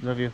Love you.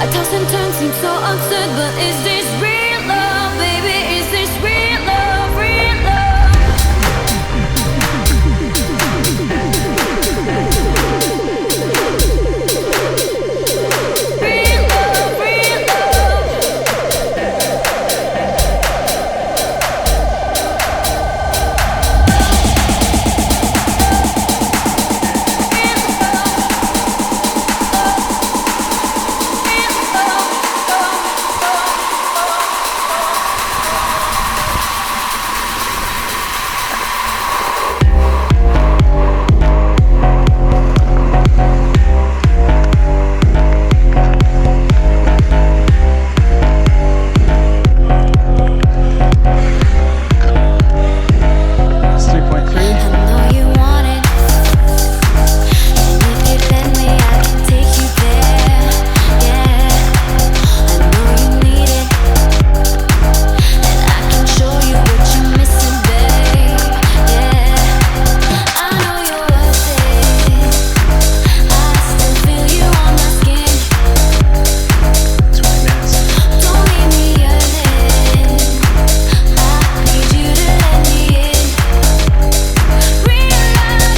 I toss and turn, seem so absurd, but is this real love, baby? Is this real love, real love? Real love, real love. It's 3.3. I know you want it, and if you let me, I can take you there. Yeah, I know you need it, and I can show you what you're missing, babe. Yeah, I know you're worth it. I still feel you on my skin. 20 minutes. Don't leave me yearning. I need you to let me in. Real love,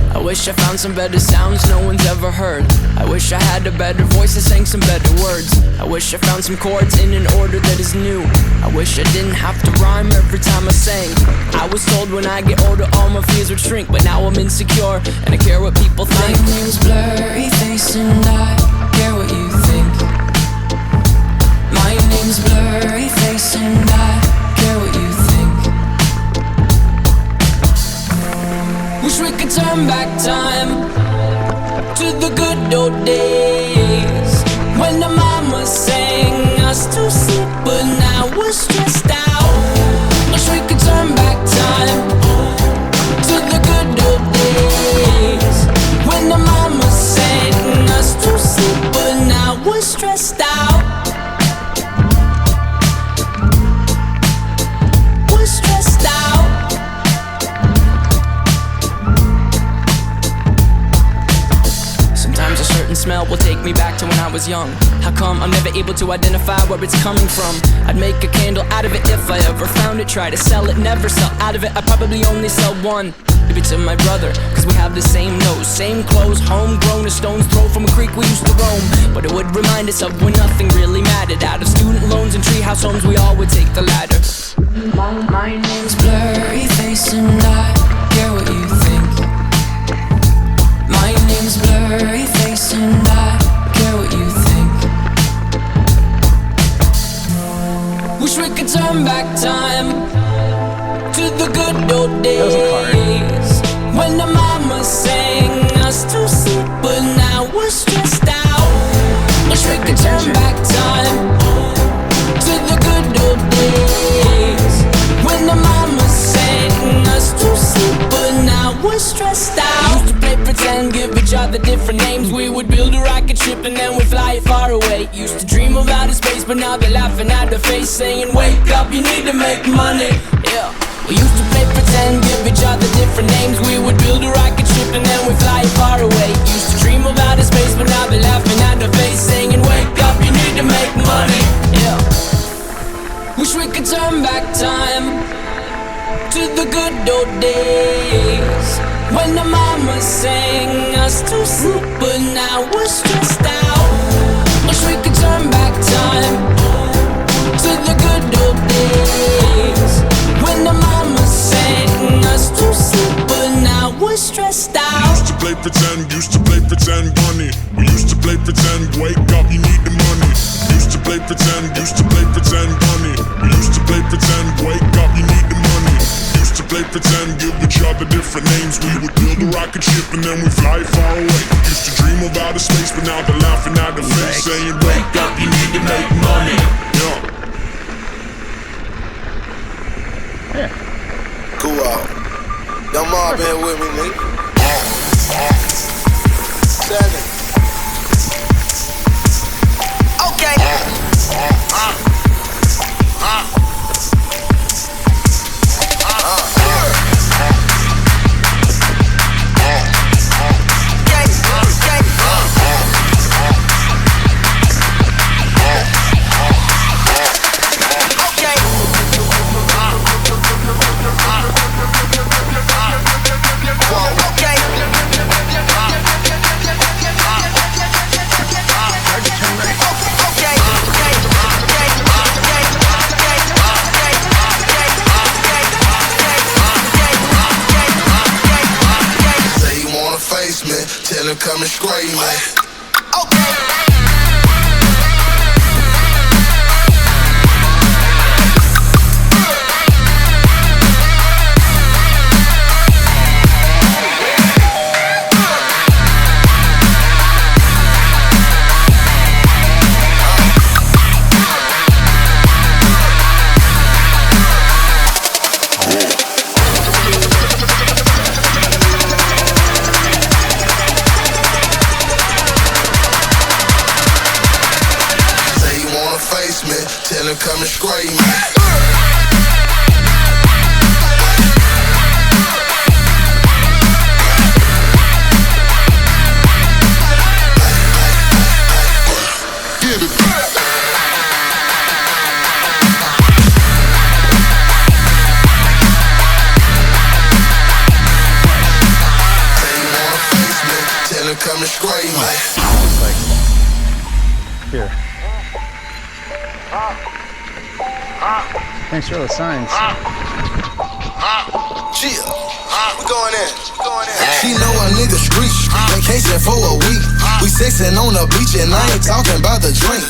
I wish I found some better sounds no one's ever heard. I wish I had a better voice and sang some better words. I wish I found some chords in an order that is new. I wish I didn't have to rhyme every time I sang. I was told when I get older all my fears would shrink, but now I'm insecure and I care what people think. My name's Blurry Face and I care what you think. My name's Blurry Face and I care what you think. Wish we could turn back time to the good old days when the mama sang us to sleep, but now we're stressed out. Wish we could turn back time to the good old days when the mama sang us to sleep, but now we're stressed out. We're stressed out. Sometimes a certain smell will take me back to when I was young. How come I'm never able to identify where it's coming from? I'd make a candle out of it if I ever found it. Try to sell it, never sell out of it. I'd probably only sell one. Maybe to my brother, cause we have the same nose, same clothes, homegrown, a stone's throw from a creek we used to roam. But it would remind us of when nothing really mattered. Out of student loans and treehouse homes, we all would take the ladder. My name's Blurry Face and I care what you think. My name's Blurry Face and I care what you think. Wish we could turn back time to the good old days when the mama sang us to sleep, but now we're stressed out. Wish we could turn back time to the good old days when the mama sang us to sleep, but now we're stressed out. Used to play pretend, give each other different names. We would build a rocket ship and then we'd fly it far away. Used to dream of outer space, but now they're laughing at the face, saying wake up, you need to make money. Yeah. We used to play pretend, give each other different names. We would build a rocket ship and then we'd fly it far away. Used to dream of outer space, but now they're laughing at the face, saying wake up, you need to make money. Yeah. Wish we could turn back time to the good old days days when the mama sang us to sleep, but now we're stressed out. Wish we could turn back time to the good old days when the mama sang us to sleep, but now we're stressed out. Used to play pretend bunny. We used to play pretend, wake up, you need the money. Used to play pretend bunny. We used to play pretend, wake up, you need the money. Used to play pretend, give each other different names. We would build a rocket ship and then we fly far away. Used to dream of outer space, but now they're laughing at the face, saying wake up, you need to make money. Yeah. Cool out. Young Mob here with me, nigga. 7. Okay. Tell him come and scrape me. Tell him come and scrape me. Get it back. Say you wanna face me, tell him come and scrape me. Like, here. Thanks for all the signs. Chill. We going in. She know a nigga street. Vacation for a week. We sexing on the beach and I ain't talking about the drink.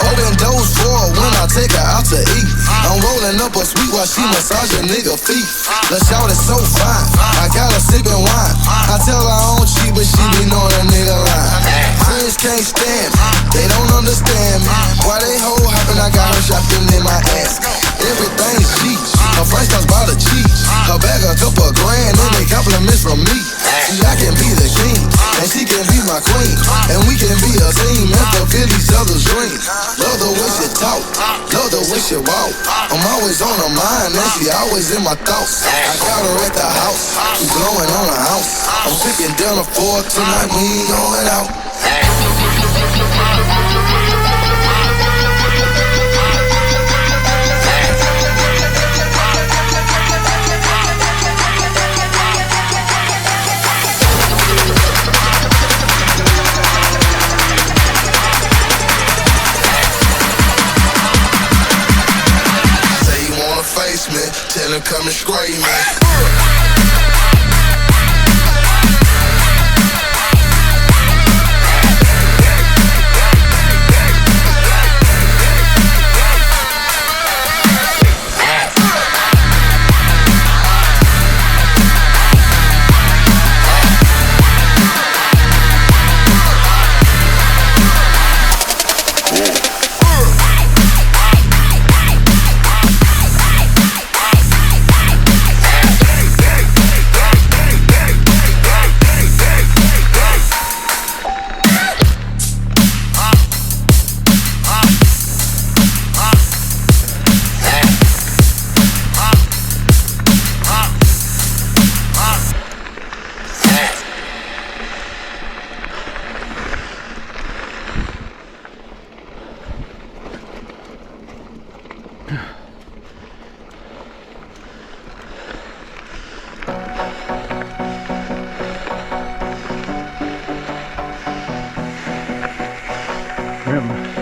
Open doors for her when I take her out to eat. I'm rolling up a sweet while she massage a nigga feet. The shout is so fine. I got her sipping wine. I tell her I don't cheat, but she be knowing a nigga line. Friends can't stand me. They don't understand me. Why they hoe hopping? I got her shopping in my ass. Everything's cheap. Her French toast by the cheese. Her bag a couple grand and they compliments from me. See, I can be the king and she can be my queen, and we can be a team and fulfill each other's dreams. Love the way she talk, love the way she walk. I'm always on her mind and she always in my thoughts. I got her at the house, we blowing on the house. I'm cooking dinner for her tonight, we ain't going out. Tell him come and scrape me. him.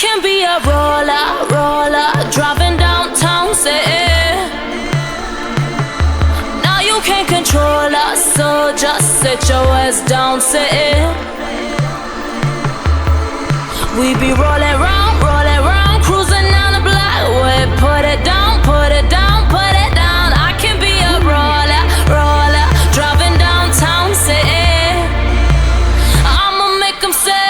can be a roller, driving downtown city. Now you can't control us, so just sit your ass down, city. We be rolling round, cruising down the block. We put it down, put it down, put it down. I can be a roller, driving downtown city. I'ma make 'em say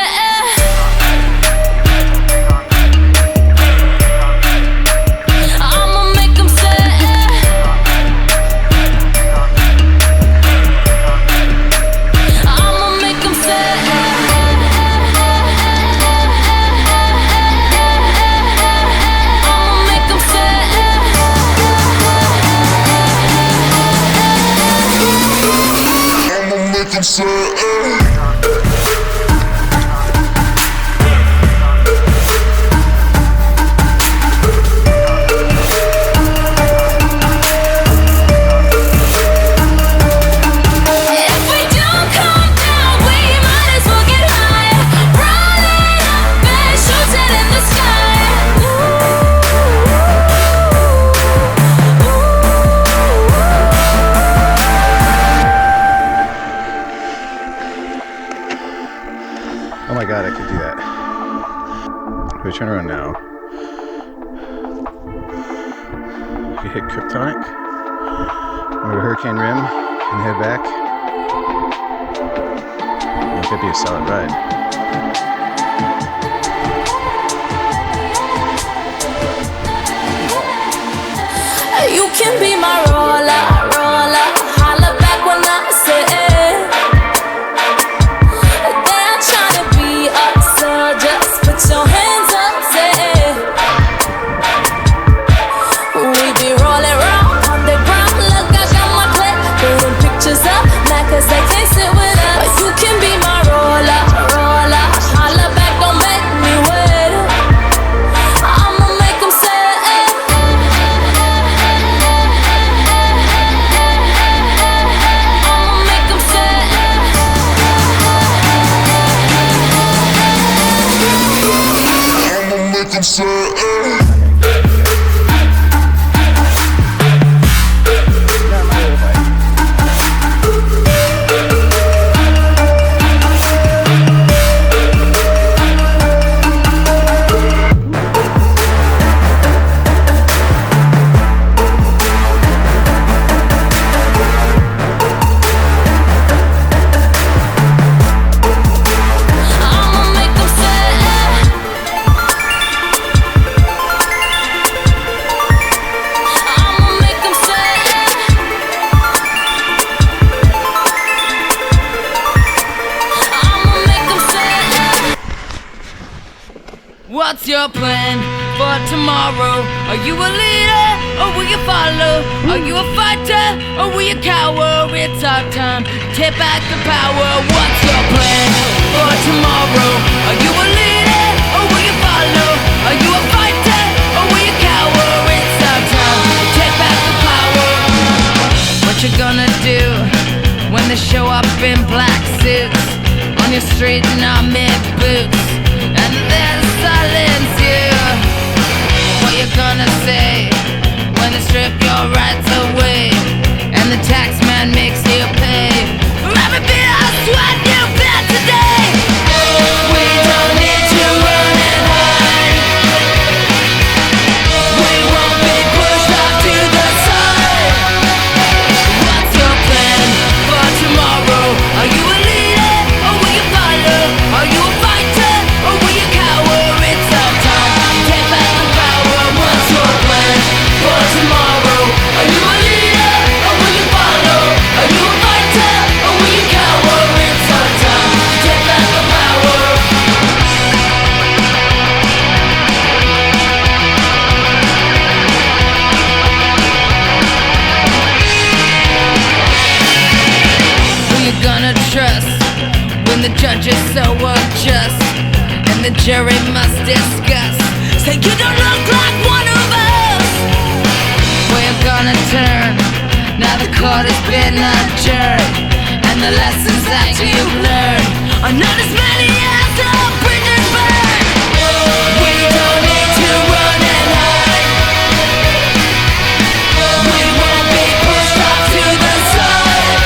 we turn around now. You hit Kryptonic, over to Hurricane Rim, and head back. It could be a solid ride. You can be my roller, roller. Holla back when I say it. They're trying to be up, so just put your hands up, say it. We be rolling round on the ground. Look, I got my clip, putting pictures up, not 'cause they can't sit with us. But you can be my roller, roller. Holla back, don't make me wait. I'ma make them say it. What's your plan for tomorrow? Are you a leader or will you follow? Are you a fighter or will you cower? It's our time, take back the power. What's your plan for tomorrow? Are you a leader or will you follow? Are you a fighter or will you cower? It's our time, take back the power. What you gonna do when they show up in black suits on your street in army boots? And then silence you. What you gonna say when they strip your rights away and the tax man makes you pay for every bit of sweat you bet today? We don't need to run and hide. We won't be pushed off to the side. What's your plan for tomorrow? Are you a leader or will you follow? Are you a fighter or will you cower? It's our time, take back the power. What's your plan for tomorrow? Are you a leader or will you follow? Are you a fighter or will you cower? It's our time, take back the power. Who you gonna trust when the judge is so unjust and the jury must discuss? Say you don't look like one of us. Where you gonna turn? Now the court has been adjourned and the lessons that you've learned are not as many as the bridges burn. We don't need to run and hide. We won't be pushed off to the side.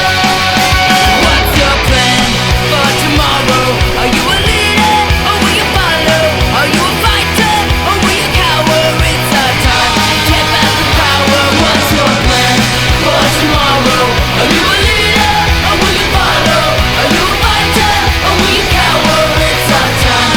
What's your plan for tomorrow? Are you a leader or will you follow? Are you a fighter or will you cower? It's our time, take back the power. What's your plan for tomorrow? Are you a leader or will you follow? Are you a fighter or will you cower? It's our time,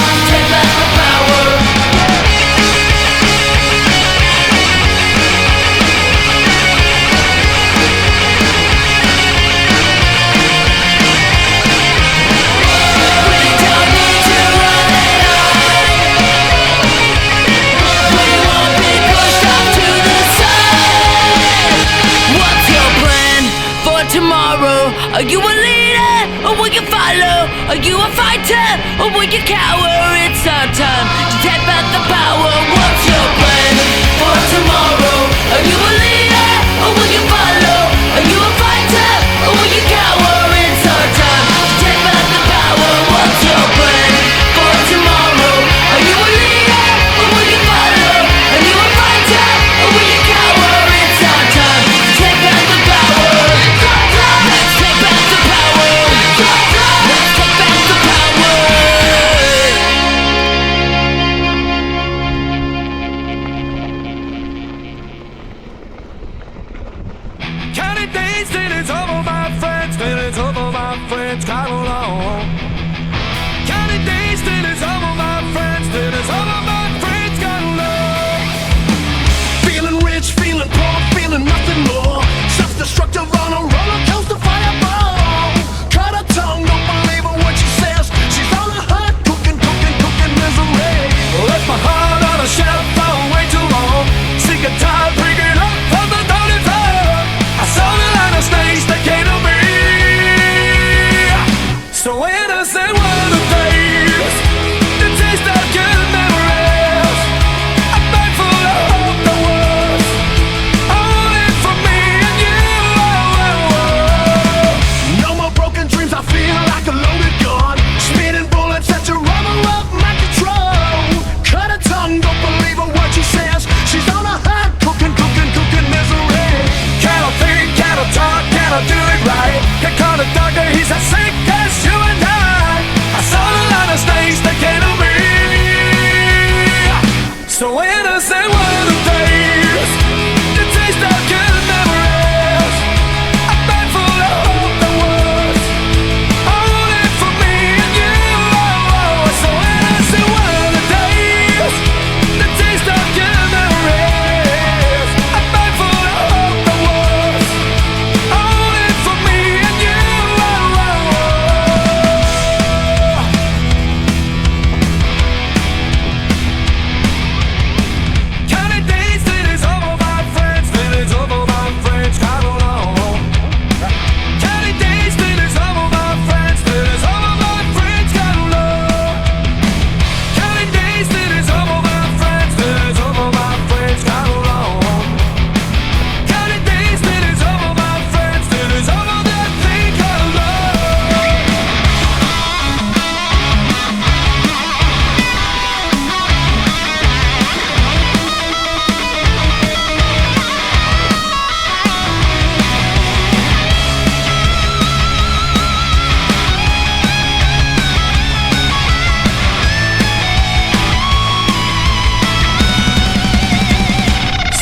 So when I say one of the days, the taste of good memories, I'm thankful I hope there was only for me and you. So when I say one of the days, the taste of good memories, I'm thankful I hope there was only for me and you. Counting days till it's over, my friends, till it's over, my friends, come along. Counting days till it's over, my friends, till it's over, my friends, come along. Counting days till it's over, my friends, till it's over, my friends, come along. Counting days till it's over, my friends, till it's over, that thing, come along.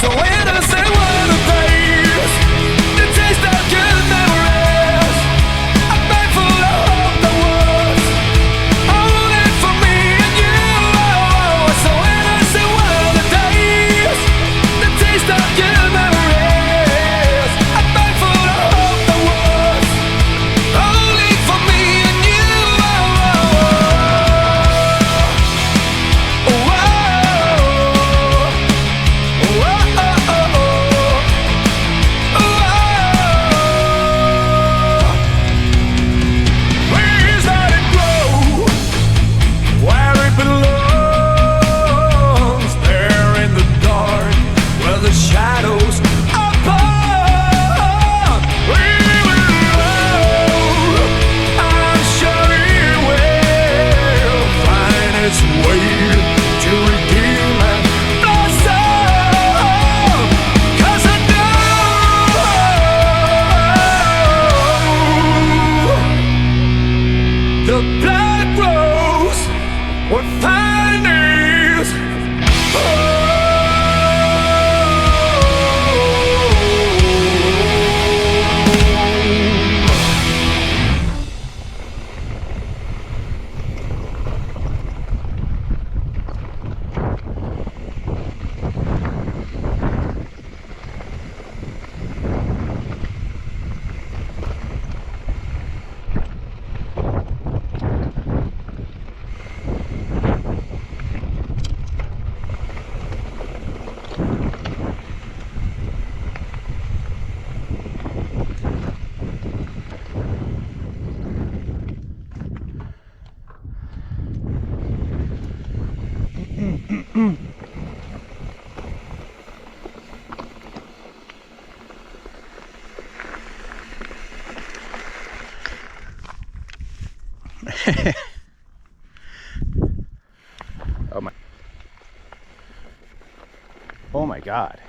So when I say one of the days, the taste of good memories, I'm thankful I hope there was only for me and you. So when I say one of the days, the taste of good memories, I'm thankful I hope there was only for me and you. Please let it grow where it belongs, there in the dark where the shadows are born. We will, I'm sure it will find its way to redeem and blossom. 'Cause I know the blood grows where fire is. Oh my God.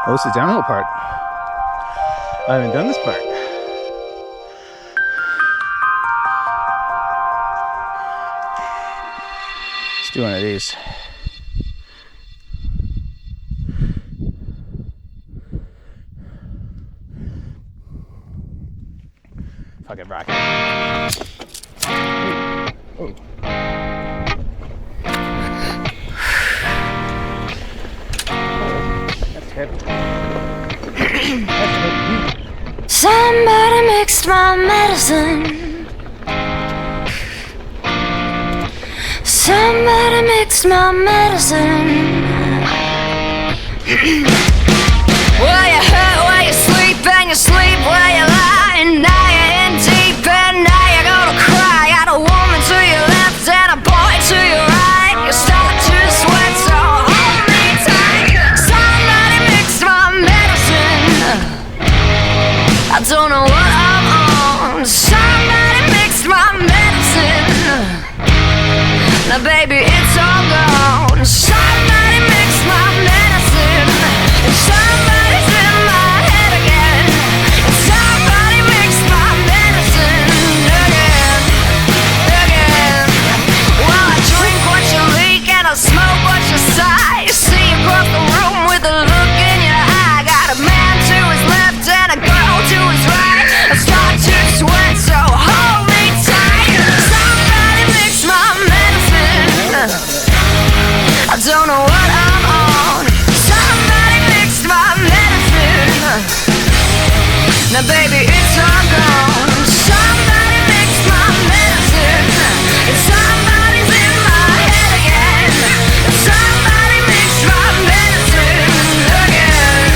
Oh, it's the downhill part. I haven't done this part. Let's do one of these. Fucking rock it. Oh. That's heavy. That's heavy. Somebody mixed my medicine. Somebody mixed my medicine. Well, you hurt where you sleep and you sleep where you lie. And now you're in deep and now you're gonna cry. Got a woman to your left and a boy to your right. You start to sweat, so hold me tight. Somebody mixed my medicine. I don't know what I'm on. Somebody mixed my medicine. Now baby, it's all gone. Somebody mixed my medicine. And somebody's in my head again. And somebody mixed my medicine again, again. Well, I drink what you leak and I smoke what you sigh. You see across the room with a look in your eye. Got a man to his left and a girl to his right. I start to sweat, so hold me tight. Somebody mixed my medicine. I don't know what I'm on. Somebody mixed my medicine. Now baby, it's all gone. Somebody mixed my medicine. And somebody's in my head again. And somebody mixed my medicine again,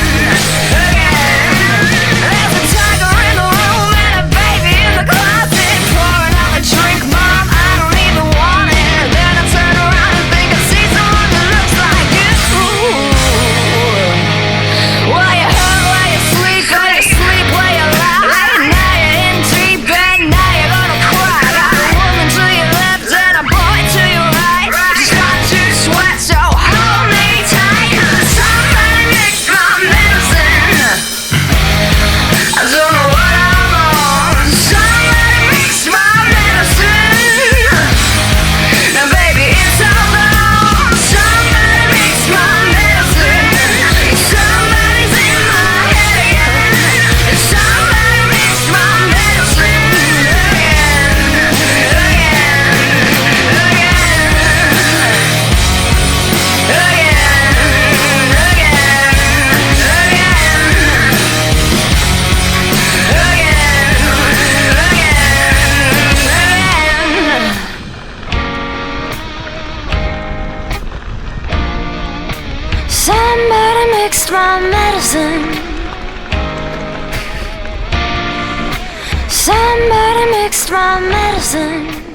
again. There's a tiger in the room and a baby in the closet. Pour another drink, mom, I don't even want it. Then I turn around and think I see someone that looks like you. Well, you hurt where you sleep and you sleep where you lie. Now you're in deep and now you're gonna cry. Got a woman to your left and a boy to your right. Start to sweat, so hold me tight. Somebody mixed my medicine. I don't know what I'm on. Somebody mixed my medicine. Now baby, it's all gone. Somebody mixed my medicine. Somebody's in my head again. Somebody mixed my medicine again, somebody mixed my medicine. Somebody mixed my medicine.